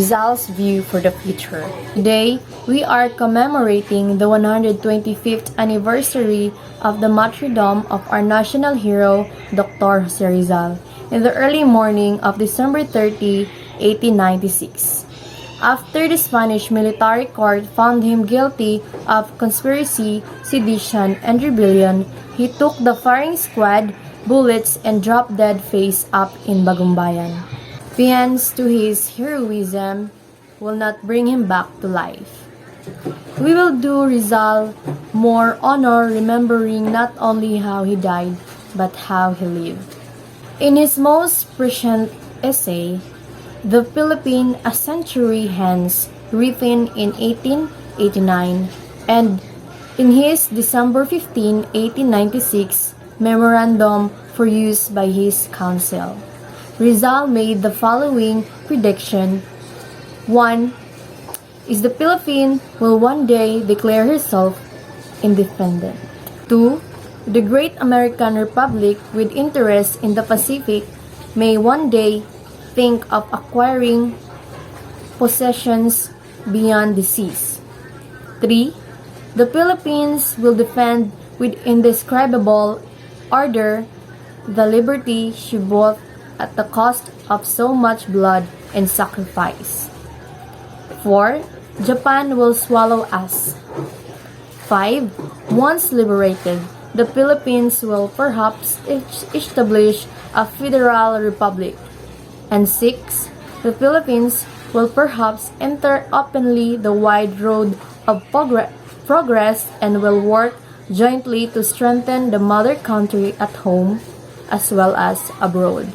Rizal's view for the future. Today, we are commemorating the 125th anniversary of the martyrdom of our national hero, Dr. Jose Rizal, in the early morning of December 30, 1896. After the Spanish military court found him guilty of conspiracy, sedition, and rebellion, he took the firing squad, bullets, and dropped dead face up in Bagumbayan. Fiance to his heroism will not bring him back to life. We will do Rizal more honor remembering not only how he died, but how he lived. In his most prescient essay, The Philippine a Century Hence, written in 1889, and in his December 15, 1896, memorandum for use by his council, Rizal made the following prediction. 1. Is the Philippines will one day declare herself independent. 2. The great American Republic with interest in the Pacific may one day think of acquiring possessions beyond the seas. 3. The Philippines will defend with indescribable ardor the liberty she bought at the cost of so much blood and sacrifice. 4. Japan will swallow us. 5. Once liberated, the Philippines will perhaps establish a federal republic. And 6. The Philippines will perhaps enter openly the wide road of progress and will work jointly to strengthen the mother country at home as well as abroad.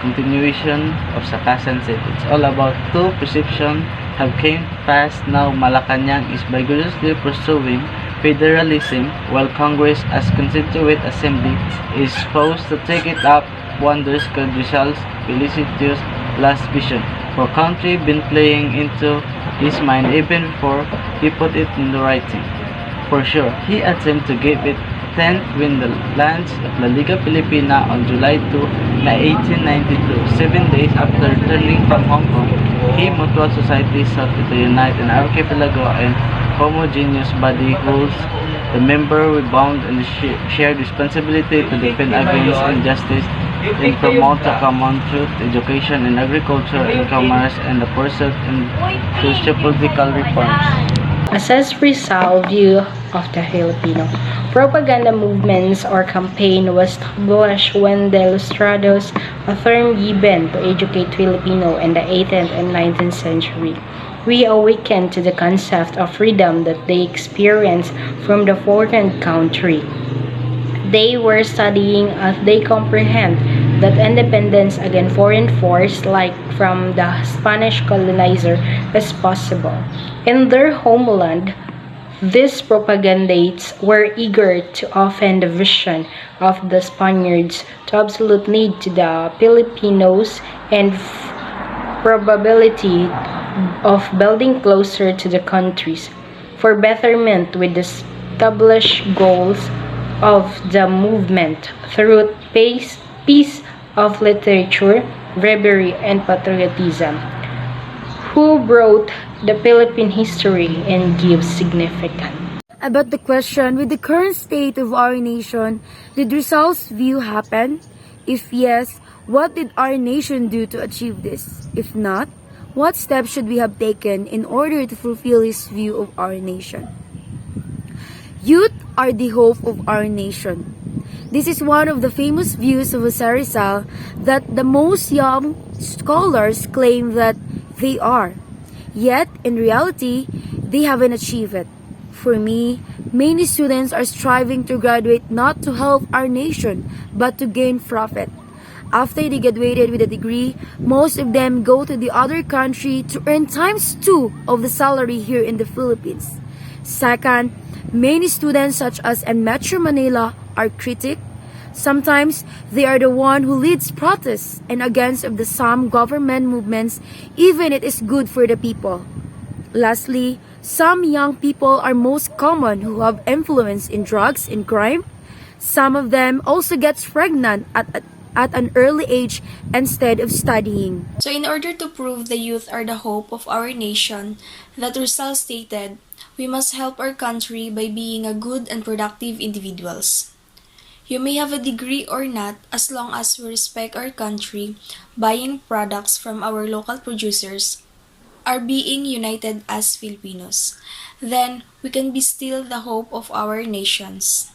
Continuation of Sakasan said, it's all about two perceptions have came fast. Now Malacanang is vigorously pursuing federalism while Congress as Constituent Assembly is supposed to take it up. Wonders could Rizal's felicitous last vision for country been playing into his mind even before he put it in the writing. For sure, he attempted to give it 10th win the lands of La Liga Filipina on July 2, 1892. 7 days after returning from Hong Kong, he Mutual Society sought to unite an archipelago and homogeneous body rules. The member were bound and shared responsibility to defend against injustice and promote the common truth, education and agriculture and commerce and the pursuit and socio-political reforms. Assess Rizal view of the Filipino. Propaganda movements or campaign was established when the Ilustrados, a term given to educate Filipino in the 18th and 19th century, reawakened to the concept of freedom that they experienced from the foreign country. They were studying as they comprehend that independence against foreign force like from the Spanish colonizer is possible. In their homeland, these propagandists were eager to offend the vision of the Spaniards to absolute need to the Filipinos and probability of building closer to the countries for betterment with the established goals of the movement through peace of literature, bravery, and patriotism, who brought the Philippine history and give significance. About the question, with the current state of our nation, did Rizal's view happen? If yes, what did our nation do to achieve this? If not, what steps should we have taken in order to fulfill his view of our nation? Youth are the hope of our nation. This is one of the famous views of Jose Rizal that the most young scholars claim that they are. Yet, in reality, they haven't achieved it. For me, many students are striving to graduate not to help our nation, but to gain profit. After they graduated with a degree, most of them go to the other country to earn ×2 of the salary here in the Philippines. Second, many students such as in Metro Manila are critical. Sometimes they are the one who leads protests and against of the some government movements, even it is good for the people. Lastly, some young people are most common who have influence in drugs and crime. Some of them also gets pregnant at at an early age instead of studying. So in order to prove the youth are the hope of our nation, that Rizal stated, we must help our country by being a good and productive individuals. You may have a degree or not, as long as we respect our country, buying products from our local producers, are being united as Filipinos. Then we can be still the hope of our nations.